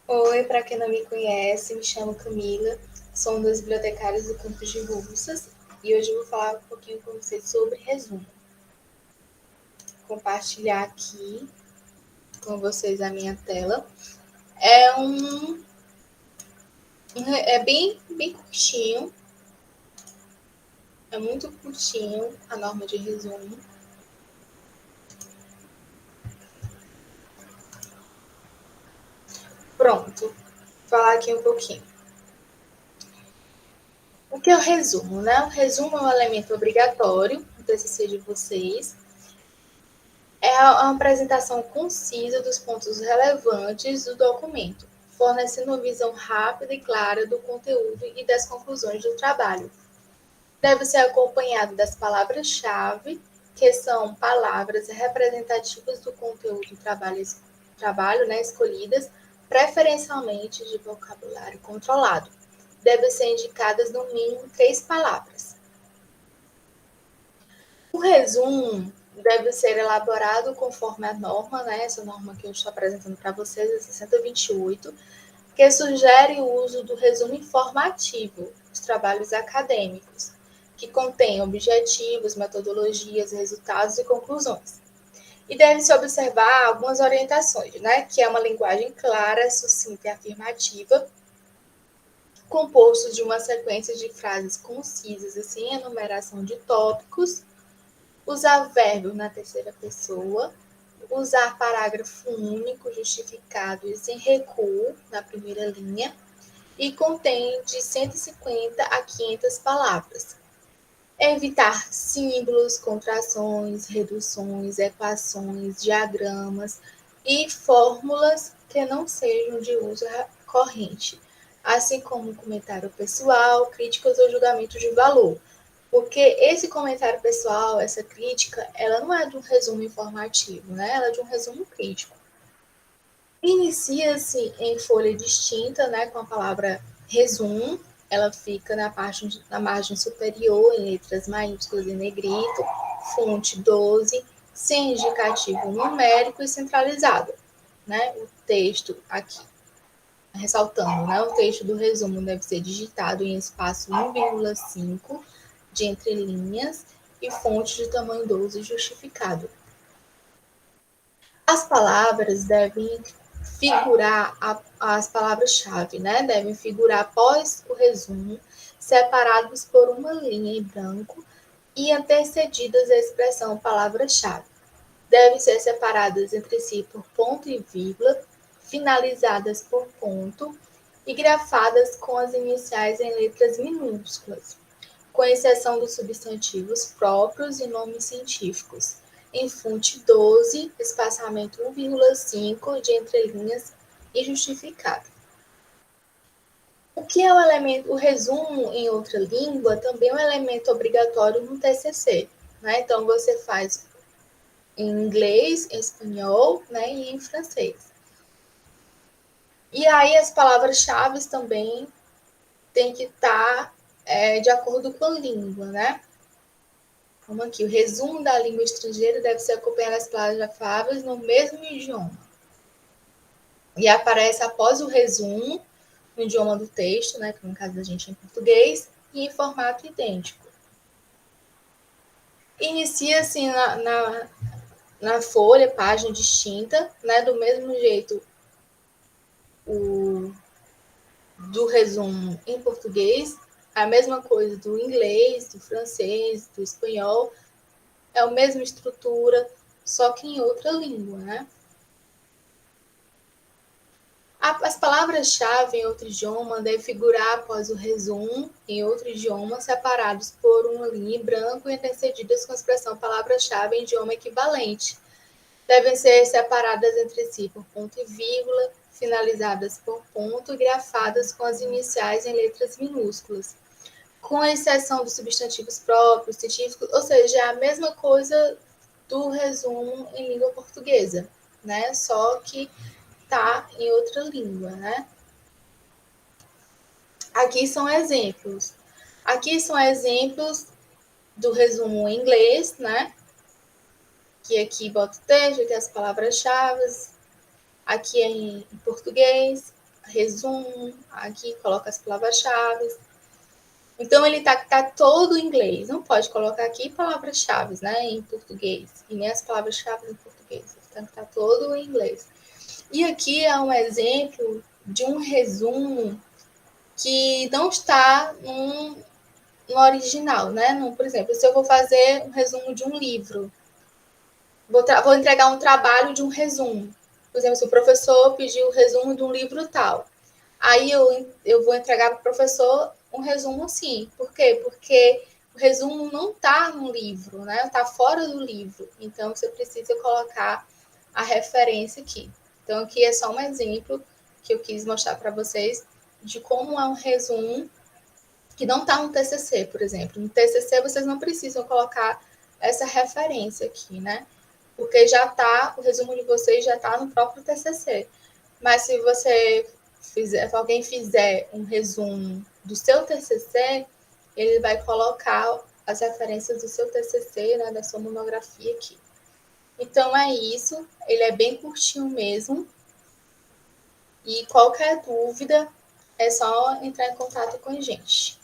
Oi, para quem não me conhece, me chamo Camila, sou uma das bibliotecárias do campus de Russas e hoje eu vou falar um pouquinho com vocês sobre resumo. Compartilhar aqui com vocês a minha tela. É bem curtinho, é muito curtinho a norma de resumo. Pronto, vou falar aqui um pouquinho. O que é o resumo, né? O resumo é um elemento obrigatório do TCC de vocês. É uma apresentação concisa dos pontos relevantes do documento, fornecendo uma visão rápida e clara do conteúdo e das conclusões do trabalho. Deve ser acompanhado das palavras-chave, que são palavras representativas do conteúdo do trabalho, né, escolhidas, preferencialmente de vocabulário controlado. Devem ser indicadas no mínimo 3 palavras. O resumo deve ser elaborado conforme a norma, né? Essa norma que eu estou apresentando para vocês, a 6028, que sugere o uso do resumo informativo dos trabalhos acadêmicos, que contém objetivos, metodologias, resultados e conclusões. E deve-se observar algumas orientações, né? Que é uma linguagem clara, sucinta e afirmativa, composto de uma sequência de frases concisas, assim, enumeração de tópicos, usar verbo na terceira pessoa, usar parágrafo único, justificado e sem recuo na primeira linha, e contém de 150 a 500 palavras. Evitar símbolos, contrações, reduções, equações, diagramas e fórmulas que não sejam de uso corrente, assim como comentário pessoal, críticas ou julgamento de valor. Porque esse comentário pessoal, essa crítica, ela não é de um resumo informativo, né? Ela é de um resumo crítico. Inicia-se em folha distinta, né, com a palavra resumo. Ela fica na margem superior, em letras maiúsculas em negrito, fonte 12, sem indicativo numérico e centralizado. Né? O texto aqui, ressaltando, né, o texto do resumo deve ser digitado em espaço 1,5 de entrelinhas e fonte de tamanho 12 justificado. As palavras devem figurar, as palavras-chave, né? Devem figurar após o resumo, separados por uma linha em branco e antecedidas da expressão palavra-chave. Devem ser separadas entre si por ponto e vírgula, finalizadas por ponto e grafadas com as iniciais em letras minúsculas, com exceção dos substantivos próprios e nomes científicos, em fonte 12, espaçamento 1,5 de entrelinhas e justificado. O que é o elemento, o resumo em outra língua também é um elemento obrigatório no TCC, né? Então você faz em inglês, em espanhol, né, e em francês. E aí as palavras-chave também tem que estar de acordo com a língua, né? Como aqui, o resumo da língua estrangeira deve ser acompanhado das palavras no mesmo idioma. E aparece após o resumo, no idioma do texto, né, que no caso da gente é em português, e em formato idêntico. Inicia-se na folha, página distinta, né, do mesmo jeito o do resumo em português, a mesma coisa do inglês, do francês, do espanhol, é a mesma estrutura, só que em outra língua, né? As palavras-chave em outro idioma devem figurar após o resumo em outro idioma, separados por uma linha em branco e antecedidas com a expressão palavra-chave em idioma equivalente. Devem ser separadas entre si por ponto e vírgula, finalizadas por ponto e grafadas com as iniciais em letras minúsculas, com exceção dos substantivos próprios, científicos, ou seja, é a mesma coisa do resumo em língua portuguesa, né? Só que tá em outra língua, né? Aqui são exemplos. Aqui são exemplos do resumo em inglês, né? Que aqui bota o texto, aqui as palavras-chave. Aqui é em português. resumo, aqui coloca as palavras-chave. Então, ele tá todo em inglês. Não pode colocar aqui palavras-chave, né, em português. E nem as palavras-chave em português. Então, tá todo em inglês. E aqui é um exemplo de um resumo que não está no original, né? Por exemplo, se eu vou fazer um resumo de um livro, vou entregar um trabalho de um resumo. Por exemplo, se o professor pediu o resumo de um livro tal, aí eu vou entregar para o professor um resumo assim. Por quê? Porque o resumo não está no livro, né? Está fora do livro. Então, você precisa colocar a referência aqui. Então, aqui é só um exemplo que eu quis mostrar para vocês de como é um resumo que não está no TCC, por exemplo. No TCC, vocês não precisam colocar essa referência aqui, né? Porque já está, o resumo de vocês já está no próprio TCC. Mas se alguém fizer um resumo do seu TCC, ele vai colocar as referências do seu TCC, né, da sua monografia aqui. Então é isso, ele é bem curtinho mesmo. E qualquer dúvida é só entrar em contato com a gente.